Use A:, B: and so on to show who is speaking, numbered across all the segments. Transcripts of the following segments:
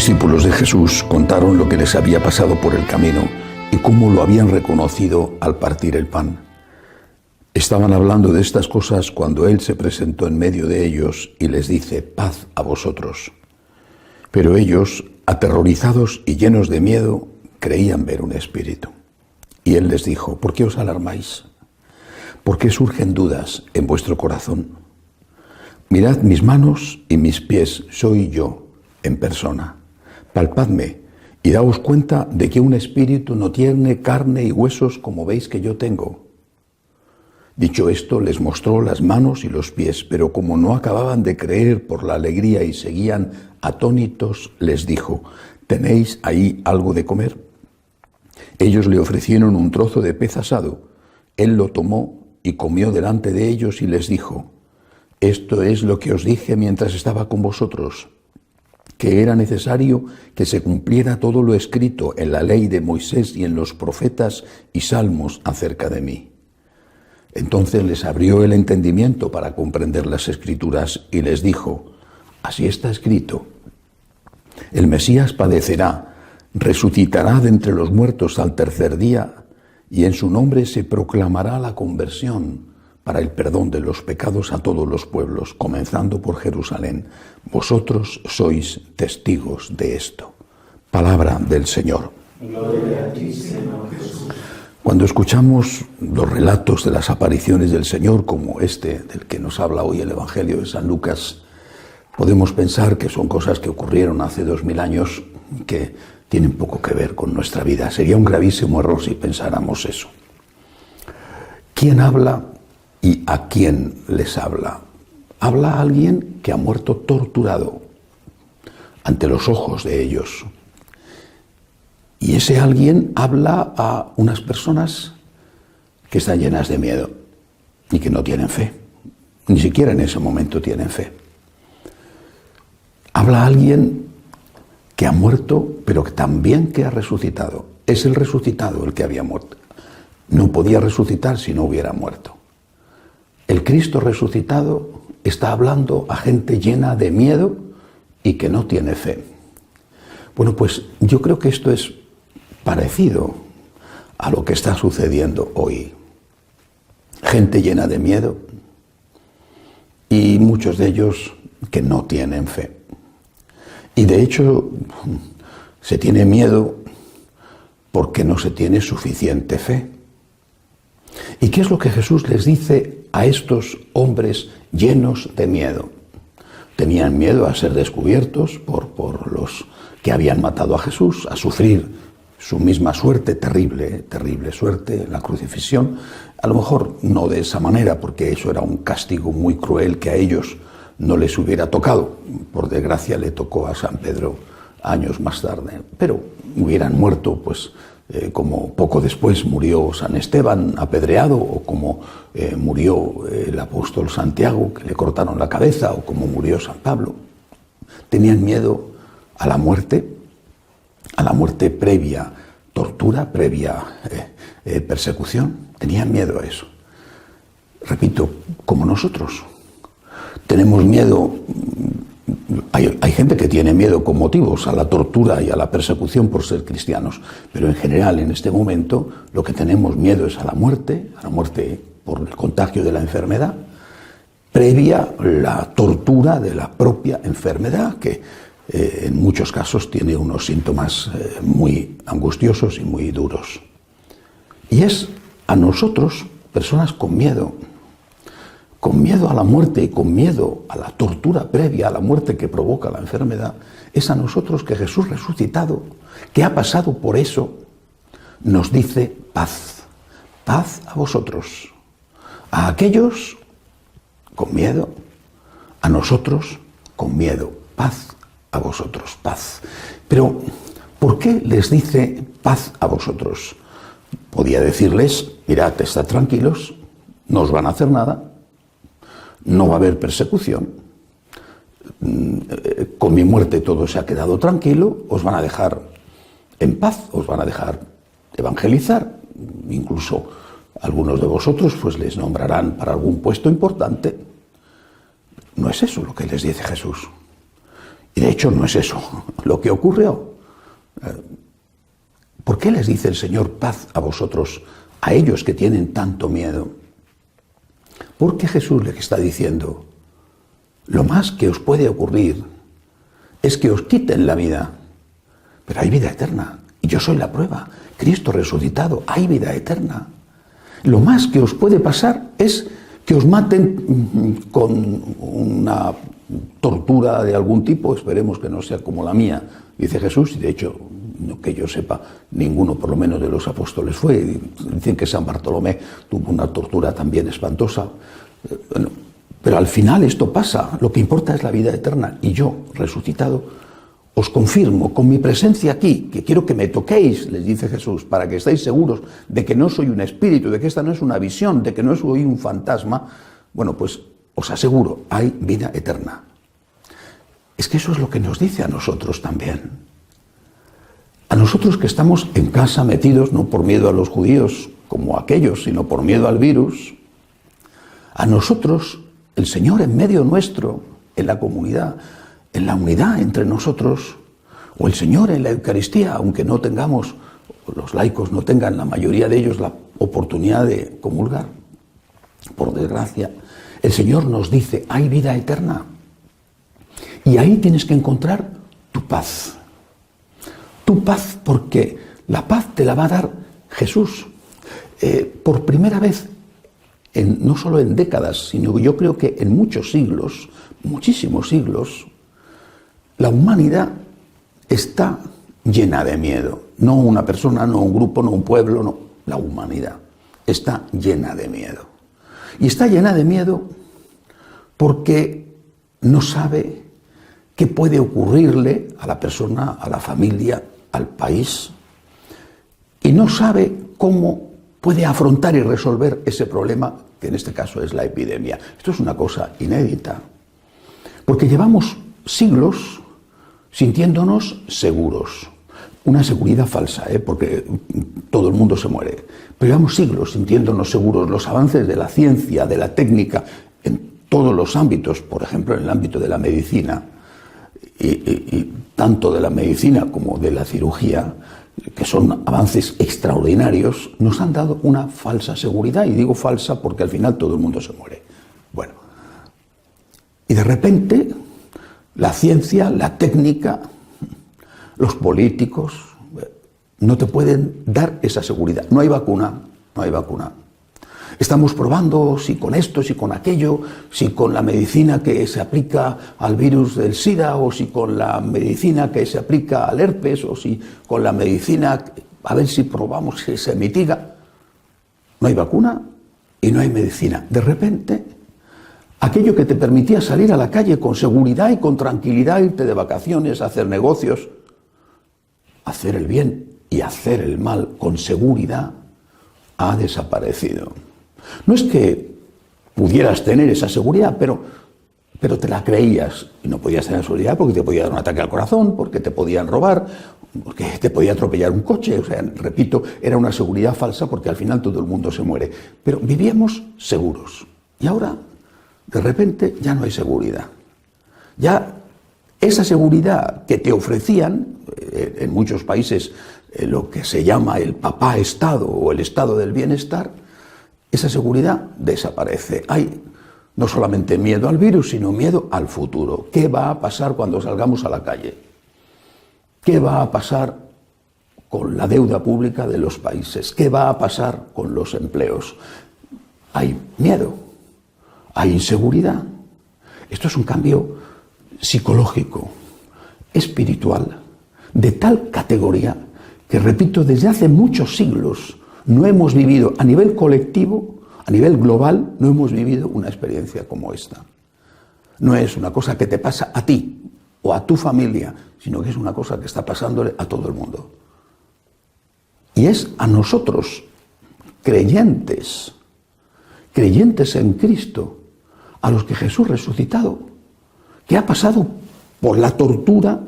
A: discípulos de Jesús contaron lo que les había pasado por el camino y cómo lo habían reconocido al partir el pan. Estaban hablando de estas cosas cuando Él se presentó en medio de ellos y les dice: paz a vosotros. Pero ellos, aterrorizados y llenos de miedo, creían ver un espíritu. Y Él les dijo: ¿por qué os alarmáis? ¿Por qué surgen dudas en vuestro corazón? Mirad mis manos y mis pies, soy yo en persona. Palpadme y daos cuenta de que un espíritu no tiene carne y huesos como veis que yo tengo. Dicho esto, les mostró las manos y los pies, pero como no acababan de creer por la alegría y seguían atónitos, les dijo: ¿tenéis ahí algo de comer? Ellos le ofrecieron un trozo de pez asado. Él lo tomó y comió delante de ellos y les dijo: esto es lo que os dije mientras estaba con vosotros, que era necesario que se cumpliera todo lo escrito en la ley de Moisés y en los profetas y salmos acerca de mí. Entonces les abrió el entendimiento para comprender las Escrituras y les dijo: así está escrito, el Mesías padecerá, resucitará de entre los muertos al tercer día, y en su nombre se proclamará la conversión para el perdón de los pecados a todos los pueblos, comenzando por Jerusalén. Vosotros sois testigos de esto. Palabra del Señor.
B: Gloria a ti, Señor Jesús.
A: Cuando escuchamos los relatos de las apariciones del Señor, como este del que nos habla hoy el Evangelio de San Lucas, podemos pensar que son cosas que ocurrieron hace 2000 años que tienen poco que ver con nuestra vida. Sería un gravísimo error si pensáramos eso. ¿Quién habla y a quién les habla? Habla a alguien que ha muerto torturado ante los ojos de ellos. Y ese alguien habla a unas personas que están llenas de miedo y que no tienen fe. Ni siquiera en ese momento tienen fe. Habla a alguien que ha muerto, pero también que ha resucitado. Es el resucitado el que había muerto. No podía resucitar si no hubiera muerto. El Cristo resucitado está hablando a gente llena de miedo y que no tiene fe. Bueno, pues yo creo que esto es parecido a lo que está sucediendo hoy. Gente llena de miedo y muchos de ellos que no tienen fe. Y de hecho se tiene miedo porque no se tiene suficiente fe. ¿Y qué es lo que Jesús les dice a estos hombres llenos de miedo? Tenían miedo a ser descubiertos por los que habían matado a Jesús, a sufrir su misma suerte, terrible suerte, la crucifixión. A lo mejor no de esa manera, porque eso era un castigo muy cruel que a ellos no les hubiera tocado. Por desgracia le tocó a San Pedro años más tarde, pero hubieran muerto pues como poco después murió San Esteban apedreado, o como murió el apóstol Santiago, que le cortaron la cabeza, o como murió San Pablo. Tenían miedo a la muerte previa tortura, previa persecución. Tenían miedo a eso. Repito, como nosotros. Tenemos miedo. Hay gente que tiene miedo con motivos a la tortura y a la persecución por ser cristianos, pero en general en este momento lo que tenemos miedo es a la muerte por el contagio de la enfermedad, previa la tortura de la propia enfermedad, que en muchos casos tiene unos síntomas muy angustiosos y muy duros. Y es a nosotros, personas con miedo a la muerte y con miedo a la tortura previa a la muerte que provoca la enfermedad, es a nosotros que Jesús resucitado, que ha pasado por eso, nos dice paz, paz a vosotros. A aquellos con miedo, a nosotros con miedo, paz a vosotros, paz. Pero, ¿por qué les dice paz a vosotros? Podía decirles: mirad, estad tranquilos, no os van a hacer nada, no va a haber persecución, con mi muerte todo se ha quedado tranquilo, os van a dejar en paz, os van a dejar evangelizar, incluso algunos de vosotros pues les nombrarán para algún puesto importante. No es eso lo que les dice Jesús. Y de hecho no es eso lo que ocurrió. ¿Por qué les dice el Señor paz a vosotros, a ellos que tienen tanto miedo? Porque Jesús les está diciendo, lo más que os puede ocurrir es que os quiten la vida, pero hay vida eterna, y yo soy la prueba. Cristo resucitado, hay vida eterna. Lo más que os puede pasar es que os maten con una tortura de algún tipo, esperemos que no sea como la mía, dice Jesús, y de hecho, no que yo sepa, ninguno por lo menos de los apóstoles fue. Dicen que San Bartolomé tuvo una tortura también espantosa. Bueno, pero al final esto pasa, lo que importa es la vida eterna, y yo, resucitado, os confirmo con mi presencia aquí, que quiero que me toquéis, les dice Jesús, para que estéis seguros de que no soy un espíritu, de que esta no es una visión, de que no soy un fantasma. Bueno, pues os aseguro, hay vida eterna. Es que eso es lo que nos dice a nosotros también. A nosotros que estamos en casa metidos, no por miedo a los judíos como aquellos, sino por miedo al virus, a nosotros, el Señor en medio nuestro, en la comunidad, en la unidad entre nosotros, o el Señor en la Eucaristía, aunque no tengamos, los laicos no tengan, la mayoría de ellos, la oportunidad de comulgar, por desgracia, el Señor nos dice, hay vida eterna, y ahí tienes que encontrar tu paz. Tu paz, porque la paz te la va a dar Jesús. Por primera vez, no solo en décadas, sino yo creo que en muchos siglos, muchísimos siglos, la humanidad está llena de miedo. No una persona, no un grupo, no un pueblo, no. La humanidad está llena de miedo. Y está llena de miedo porque no sabe qué puede ocurrirle a la persona, a la familia, al país. Y no sabe cómo puede afrontar y resolver ese problema, que en este caso es la epidemia. Esto es una cosa inédita. Porque llevamos siglos sintiéndonos seguros. Una seguridad falsa, porque todo el mundo se muere. Pero llevamos siglos sintiéndonos seguros. Los avances de la ciencia, de la técnica, en todos los ámbitos, por ejemplo, en el ámbito de la medicina, y tanto de la medicina como de la cirugía, que son avances extraordinarios, nos han dado una falsa seguridad. Y digo falsa porque al final todo el mundo se muere. Bueno, y de repente la ciencia, la técnica, los políticos no te pueden dar esa seguridad. No hay vacuna, no hay vacuna. Estamos probando si con esto, si con aquello, si con la medicina que se aplica al virus del SIDA, o si con la medicina que se aplica al herpes, o si con la medicina, a ver si probamos si se mitiga. No hay vacuna y no hay medicina. De repente, aquello que te permitía salir a la calle con seguridad y con tranquilidad, irte de vacaciones, hacer negocios, hacer el bien y hacer el mal con seguridad, ha desaparecido. No es que pudieras tener esa seguridad, pero te la creías, y no podías tener seguridad porque te podía dar un ataque al corazón, porque te podían robar, porque te podía atropellar un coche. O sea, repito, era una seguridad falsa porque al final todo el mundo se muere. Pero vivíamos seguros. Y ahora, de repente, ya no hay seguridad. Ya esa seguridad que te ofrecían, en muchos países, lo que se llama el papá Estado o el Estado del bienestar, esa seguridad desaparece. Hay no solamente miedo al virus, sino miedo al futuro. ¿Qué va a pasar cuando salgamos a la calle? ¿Qué va a pasar con la deuda pública de los países? ¿Qué va a pasar con los empleos? Hay miedo, hay inseguridad. Esto es un cambio psicológico, espiritual, de tal categoría que, repito, desde hace muchos siglos no hemos vivido a nivel colectivo, a nivel global, no hemos vivido una experiencia como esta. No es una cosa que te pasa a ti o a tu familia, sino que es una cosa que está pasándole a todo el mundo. Y es a nosotros, creyentes en Cristo, a los que Jesús resucitado, que ha pasado por la tortura,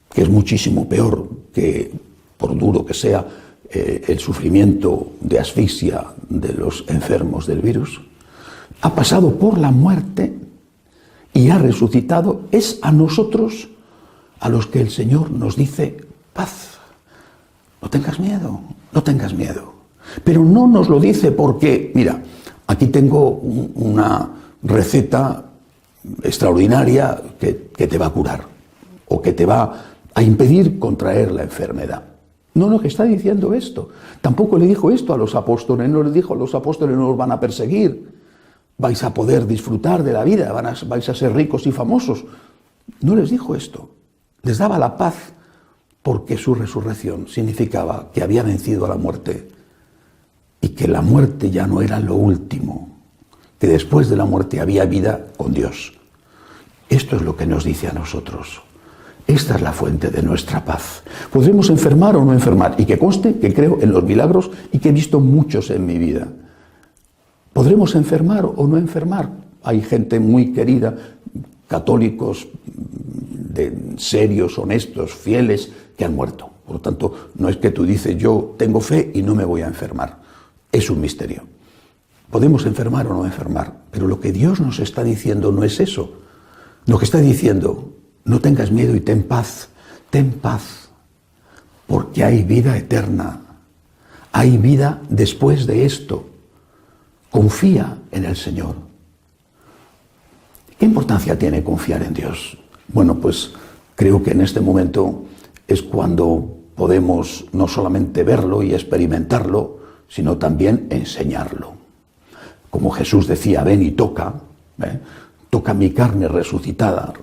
A: que es muchísimo peor que, por duro que sea, el sufrimiento de asfixia de los enfermos del virus, ha pasado por la muerte y ha resucitado, es a nosotros a los que el Señor nos dice paz. No tengas miedo, no tengas miedo. Pero no nos lo dice porque, mira, aquí tengo una receta extraordinaria que te va a curar o que te va a impedir contraer la enfermedad. No, que está diciendo esto. Tampoco le dijo esto a los apóstoles, no les dijo a los apóstoles no os van a perseguir, vais a poder disfrutar de la vida, vais a ser ricos y famosos. No les dijo esto. Les daba la paz porque su resurrección significaba que había vencido a la muerte y que la muerte ya no era lo último, que después de la muerte había vida con Dios. Esto es lo que nos dice a nosotros. Esta es la fuente de nuestra paz. Podremos enfermar o no enfermar, y que conste que creo en los milagros y que he visto muchos en mi vida. Podremos enfermar o no enfermar. Hay gente muy querida, católicos serios, honestos, fieles, que han muerto. Por lo tanto, no es que tú dices yo tengo fe y no me voy a enfermar. Es un misterio. Podemos enfermar o no enfermar, pero lo que Dios nos está diciendo no es eso. Lo que está diciendo, no tengas miedo y ten paz, porque hay vida eterna, hay vida después de esto. Confía en el Señor. ¿Qué importancia tiene confiar en Dios? Bueno, pues creo que en este momento es cuando podemos no solamente verlo y experimentarlo, sino también enseñarlo. Como Jesús decía, ven y toca, toca mi carne resucitada,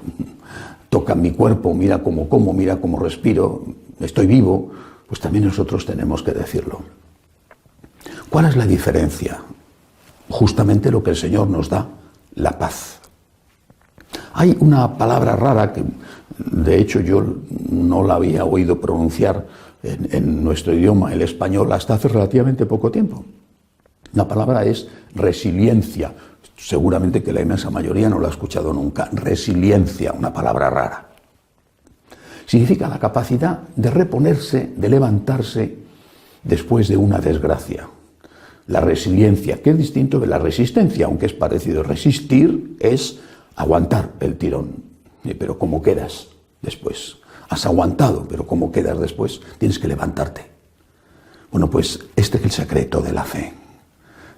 A: toca mi cuerpo, mira cómo como, mira cómo respiro, estoy vivo, pues también nosotros tenemos que decirlo. ¿Cuál es la diferencia? Justamente lo que el Señor nos da, la paz. Hay una palabra rara que, de hecho, yo no la había oído pronunciar en nuestro idioma, el español, hasta hace relativamente poco tiempo. La palabra es resiliencia. Seguramente que la inmensa mayoría no la ha escuchado nunca. Resiliencia, una palabra rara. Significa la capacidad de reponerse, de levantarse después de una desgracia. La resiliencia, que es distinto de la resistencia, aunque es parecido. Resistir es aguantar el tirón. Pero ¿cómo quedas después? Has aguantado, pero ¿cómo quedas después? Tienes que levantarte. Bueno, pues este es el secreto de la fe.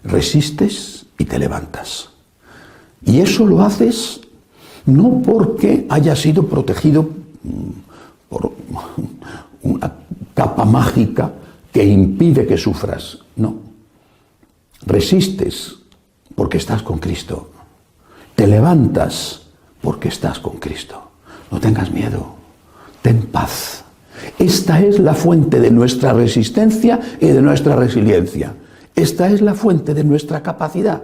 A: Resistes y te levantas. Y eso lo haces no porque hayas sido protegido por una capa mágica que impide que sufras. No. Resistes porque estás con Cristo. Te levantas porque estás con Cristo. No tengas miedo. Ten paz. Esta es la fuente de nuestra resistencia y de nuestra resiliencia. Esta es la fuente de nuestra capacidad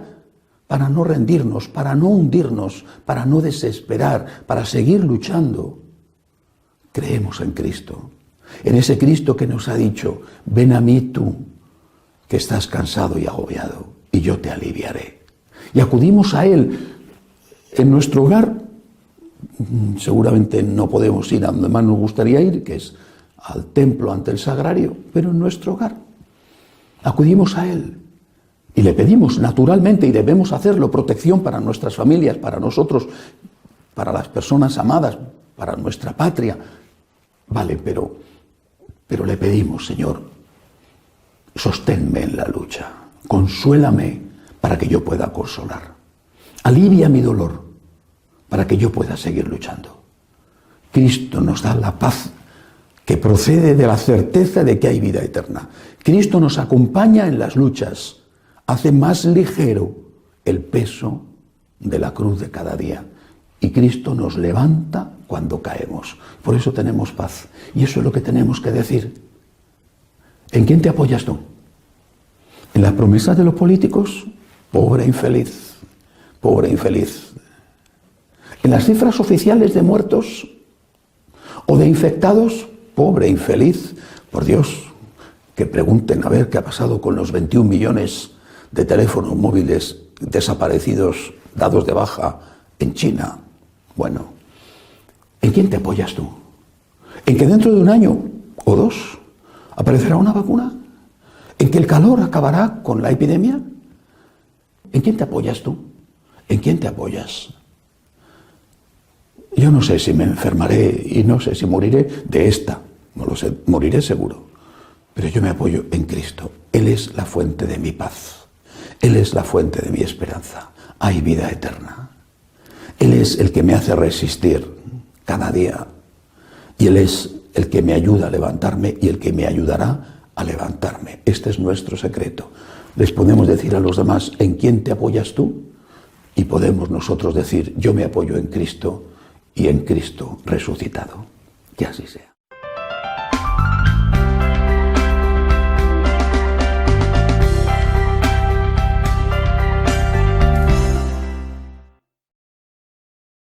A: para no rendirnos, para no hundirnos, para no desesperar, para seguir luchando. Creemos en Cristo, en ese Cristo que nos ha dicho, ven a mí tú, que estás cansado y agobiado, y yo te aliviaré. Y acudimos a Él en nuestro hogar. Seguramente no podemos ir a donde más nos gustaría ir, que es al templo ante el sagrario, pero en nuestro hogar. Acudimos a Él y le pedimos naturalmente, y debemos hacerlo, protección para nuestras familias, para nosotros, para las personas amadas, para nuestra patria. Vale, pero le pedimos, Señor, sosténme en la lucha, consuélame para que yo pueda consolar, alivia mi dolor para que yo pueda seguir luchando. Cristo nos da la paz que procede de la certeza de que hay vida eterna. Cristo nos acompaña en las luchas, hace más ligero el peso de la cruz de cada día. Y Cristo nos levanta cuando caemos. Por eso tenemos paz. Y eso es lo que tenemos que decir. ¿En quién te apoyas tú? ¿En las promesas de los políticos? Pobre infeliz, pobre infeliz. ¿En las cifras oficiales de muertos o de infectados? Pobre infeliz. Por Dios, que pregunten a ver qué ha pasado con los 21 millones de teléfonos móviles desaparecidos, dados de baja en China. Bueno, ¿en quién te apoyas tú? ¿En que dentro de un año o dos aparecerá una vacuna? ¿En que el calor acabará con la epidemia? ¿En quién te apoyas tú? ¿En quién te apoyas? Yo no sé si me enfermaré y no sé si moriré de esta, no lo sé, moriré seguro, pero yo me apoyo en Cristo. Él es la fuente de mi paz, Él es la fuente de mi esperanza, hay vida eterna. Él es el que me hace resistir cada día y Él es el que me ayuda a levantarme y el que me ayudará a levantarme. Este es nuestro secreto. Les podemos decir a los demás, ¿en quién te apoyas tú? Y podemos nosotros decir, yo me apoyo en Cristo y en Cristo resucitado. Que así sea.